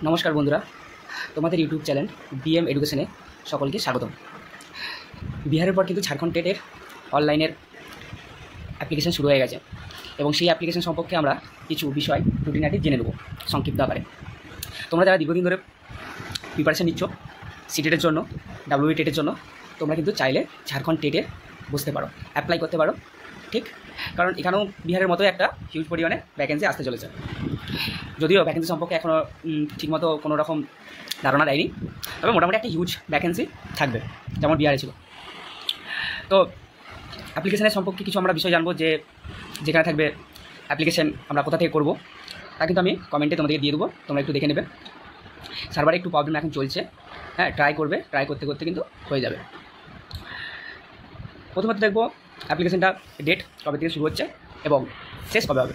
নমস্কার বন্ধুরা, তোমাদের ইউটিউব চ্যানেল বিএম এডুকেশনে সকলকে স্বাগতম। বিহারের পর কিন্তু ঝাড়খণ্ড টেটের অনলাইনের অ্যাপ্লিকেশন শুরু হয়ে গেছে এবং সেই অ্যাপ্লিকেশন সম্পর্কে আমরা কিছু বিষয় খুঁটিনাটি জেনে নেব সংক্ষিপ্ত আকারে। তোমরা যারা দীর্ঘদিন ধরে প্রিপারেশন নিচ্ছ সিটেটের জন্য, ডাব্লিউবি টেটের জন্য, তোমরা কিন্তু চাইলে ঝাড়খণ্ড টেটে বসতে পারো, অ্যাপ্লাই করতে পারো, ঠিক। কারণ এখানেও বিহারের মতো একটা হিউজ পরিমাণে ভ্যাকেন্সি আসতে চলেছে। যদিও ভ্যাকেন্সি সম্পর্কে এখনও ঠিকমতো কোনো রকম ধারণা দেয়নি, তবে মোটামুটি একটা হিউজ ভ্যাকেন্সি থাকবে যেমন বিহারে ছিল। তো অ্যাপ্লিকেশনের সম্পর্কে কিছু আমরা বিষয় জানবো, যে যেখানে থাকবে অ্যাপ্লিকেশন আমরা কোথা থেকে করবো তা কিন্তু আমি কমেন্টে তোমাদেরকে দিয়ে দেবো, তোমরা একটু দেখে নেবে। সার্ভারে একটু প্রবলেম এখন চলছে, হ্যাঁ, ট্রাই করতে করতে কিন্তু হয়ে যাবে। প্রথমত দেখবো অ্যাপ্লিকেশনটা ডেট কবে থেকে শুরু হচ্ছে এবং শেষ কবে হবে।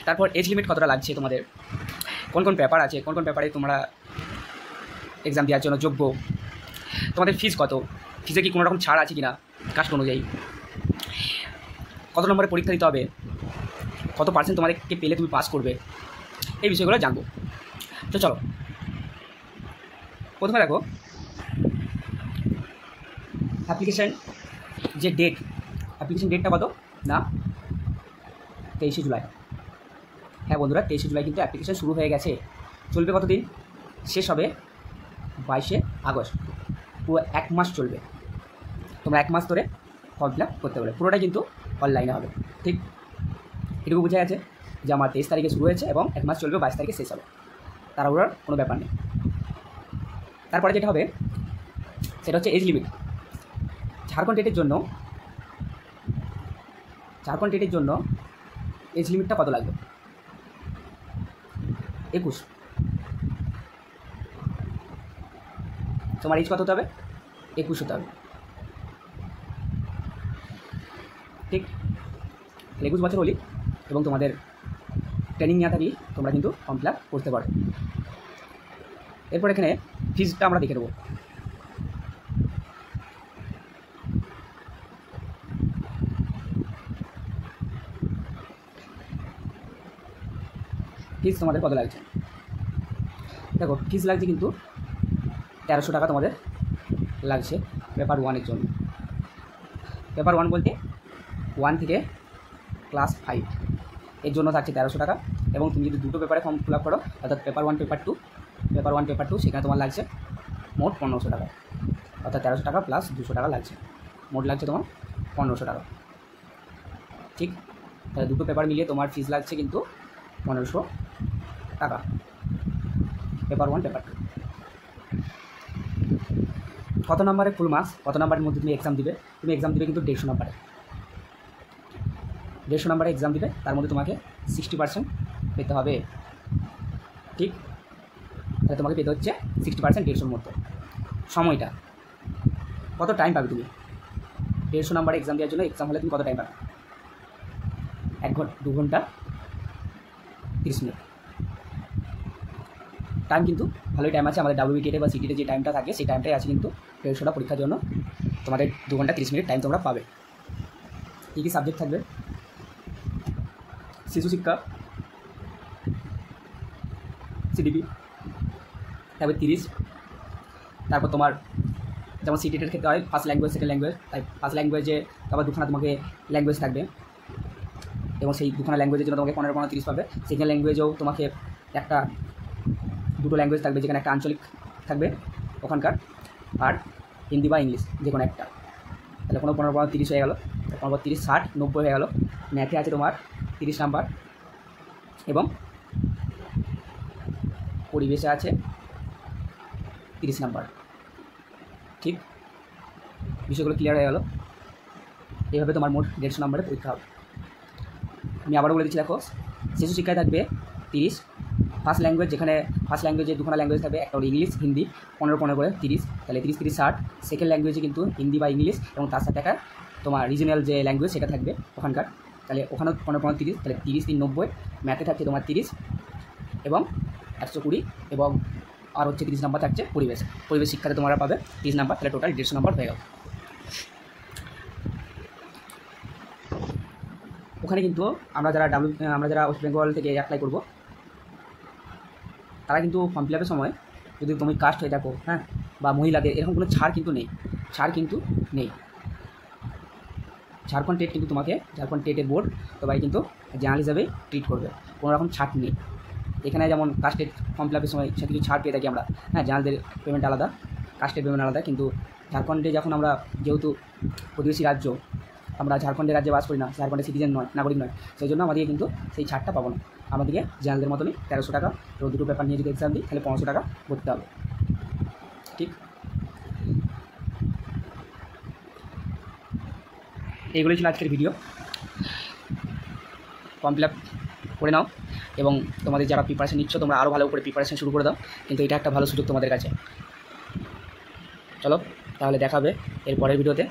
তারপর এজ লিমিট কতটা লাগছে, তোমাদের কোন কোন পেপার আছে, কোন কোন পেপারে তোমরা এক্সাম দেওয়ার জন্য যোগ্য, তোমাদের ফিস কত, ফিসে কি কোনো রকম ছাড় আছে কি না কাস্ট অনুযায়ী, কত নম্বরে পরীক্ষা দিতে হবে, কত পার্সেন্ট তোমাদেরকে পেলে তুমি পাস করবে, এই বিষয়গুলো জানবো। তো চলো প্রথমে দেখো অ্যাপ্লিকেশন যে ডেট, অ্যাপ্লিকেশন ডেটটা কত না 23শে জুলাই। হ্যাঁ বন্ধুরা, 23শে জুলাই কিন্তু অ্যাপ্লিকেশন শুরু হয়ে গেছে। চলবে কতদিন, শেষ হবে 22শে আগস্ট। পুরো 1 মাস চলবে, তোমরা 1 মাস ধরে ফর্ম ফিল আপ করতে পারবে। পুরোটাই কিন্তু অনলাইনে হবে, ঠিক। এটুকু বোঝা গেছে যে আমার 23 তারিখে শুরু হয়েছে এবং 1 মাস চলবে, 22 তারিখে শেষ হবে। তাড়াহুড়োর কোনো ব্যাপার নেই। তারপরে যেটা হবে সেটা হচ্ছে এজ লিমিট। ঝাড়খণ্ড টেটের জন্য এজ লিমিটটা কত লাগবে, 21। তোমার এজ কত হতে হবে, 21 হতে হবে, ঠিক। 21 বছর হলি এবং তোমাদের ট্রেনিং নেওয়া থাকলে তোমরা কিন্তু ফর্ম ফিল আপ করতে পারো। এরপর এখানে ফিজটা আমরা দেখে দেবো। ফিজ তোমাদের কত লাগছে, দেখো ফিজ লাগছে কিন্তু 1300 টাকা তোমাদের লাগছে পেপার 1-এর জন্য। পেপার 1 বলতে 1 থেকে ক্লাস 5 এর জন্য থাকছে 1300 টাকা। এবং তুমি যদি দুটো পেপারে ফর্ম ফিল আপ করো, অর্থাৎ পেপার 1 পেপার 2, সেখানে তোমার লাগছে মোট 1500 টাকা, অর্থাৎ 1300 টাকা প্লাস 200 টাকা লাগছে, মোট লাগছে তোমার 1500 টাকা, ঠিক। তাহলে দুটো পেপার মিলিয়ে তোমার ফিজ লাগছে কিন্তু 1500 টাকা, পেপার 1 পেপার 2। কত নাম্বারে ফুল মার্কস, কত নাম্বারের মধ্যে তুমি এক্সাম দিবে, তুমি এক্সাম দিবে কিন্তু 150 নাম্বারে, 150 নাম্বারে এক্সাম দিবে, তার মধ্যে তোমাকে 60% পেতে হবে, ঠিক। তাহলে তোমাকে পেতে হচ্ছে 60% 150-র মধ্যে। সময়টা কত টাইম পাবে তুমি 150 নাম্বারে এক্সাম দেওয়ার জন্য, এক্সাম হলে তুমি কত টাইম পাবে, 2 ঘন্টা 30 মিনিট টাইম, কিন্তু ভালোই টাইম আছে। আমাদের ডাব্লিউবি টেটে বা সিটিতে যে টাইমটা থাকে সেই টাইমটাই আছে কিন্তু 150টা পরীক্ষার জন্য তোমাদের 2 ঘন্টা 30 মিনিট টাইম তোমরা পাবে। কী কী সাবজেক্ট থাকবে, শিশু শিক্ষা সিডিপি থাকবে 30। তারপর তোমার যেমন সিটেটের ক্ষেত্রে হয় ফার্স্ট ল্যাঙ্গুয়েজ, সেকেন্ড ল্যাঙ্গুয়েজ, তাই ফার্স্ট ল্যাঙ্গুয়েজে আবার দুখানা তোমাকে ল্যাঙ্গুয়েজ থাকবে এবং সেই দুখানা ল্যাঙ্গুয়েজের জন্য তোমাকে 15-15-30 পাবে। সেকেন্ড ল্যাঙ্গুয়েজেও তোমাকে দুটো ল্যাঙ্গুয়েজ থাকবে, যেখানে একটা আঞ্চলিক থাকবে ওখানকার, আর হিন্দি বা ইংলিশ যে কোনো একটা। তাহলে 15-15-30 হয়ে গেল, 15-30 60-90 হয়ে গেল। ম্যাথে আছে তোমার 30 নাম্বার এবং পরিবেশে আছে 30 নাম্বার, ঠিক। বিষয়গুলো ক্লিয়ার হয়ে গেল। এইভাবে তোমার মোট 150 নাম্বারে পরীক্ষা হবে। আমি আবারও বলে দিচ্ছি, দেখো শিশু শিক্ষায় থাকবে 30, ফার্স্ট ল্যাঙ্গুয়েজ, যেখানে ফার্স্ট ল্যাঙ্গুয়েজে দুখানা ল্যাঙ্গুয়েজ থাকবে, একটা হলো ইংলিশ হিন্দি, 15-15 করে 30, তাহলে 30-30 60। সেকেন্ড ল্যাঙ্গুয়েজে কিন্তু হিন্দি বা ইংলিশ এবং তার সাথে একটা তোমার রিজনাল যে ল্যাঙ্গুয়েজ সেটা থাকবে ওখানকার, তাহলে ওখানেও 15-15-30, তাহলে 30-3-90। ম্যাথে থাকছে তোমার 30 এবং 120 এবং আর হচ্ছে 30 নাম্বার থাকছে পরিবেশ শিক্ষাতে তোমরা পাবে 30 নাম্বার, তাহলে টোটাল 150 নাম্বার হয়ে গেল। ওখানে কিন্তু আমরা যারা ওয়েস্ট বেঙ্গল থেকে অ্যাপ্লাই করব তারা কিন্তু ফর্ম ফিল আপের সময় যদি তুমি কাস্ট হয়ে থাকো, হ্যাঁ, বা মহিলাদের, এরকম কোনো ছাড় কিন্তু নেই। ঝাড়খণ্ড টেট কিন্তু তোমাকে, ঝাড়খণ্ড টেটের বোর্ড তোমাকে কিন্তু জেনারেল হিসাবে ট্রিট করবে, কোনো রকম ছাড় নেই। এখানে যেমন কাস্টের ফর্ম ফিল আপের সময় সে কিছু ছাড় পেয়ে থাকি আমরা, হ্যাঁ, জেনারেলদের পেমেন্ট আলাদা, কাস্টের পেমেন্ট আলাদা, কিন্তু ঝাড়খণ্ডে যখন আমরা যেহেতু প্রতিবেশী রাজ্য, আমরা ঝাড়খণ্ডের রাজ্যে বাস করি না, ঝাড়খণ্ডের সিটিজেন নয়, নাগরিক নয়, সেই জন্য আমাদেরকে কিন্তু সেই ছাড়টা পাবো না। আমাদেরকে জেনারেলদের মতনই 1300 টাকা, এবং দুটো পেপার নিয়ে যদি এক্সাম দিই তাহলে 1500 টাকা ভরতে হবে। ঠিক, এইগুলোই ছিল আজকের ভিডিও। ফর্ম ফিল আপ করে নাও, এবং তোমাদের যারা প্রিপারেশন নিচ্ছ তোমরা আরও ভালো করে প্রিপারেশন শুরু করে দাও, কিন্তু এটা একটা ভালো সুযোগ তোমাদের কাছে। চলো তাহলে দেখা হবে এর পরের ভিডিওতে।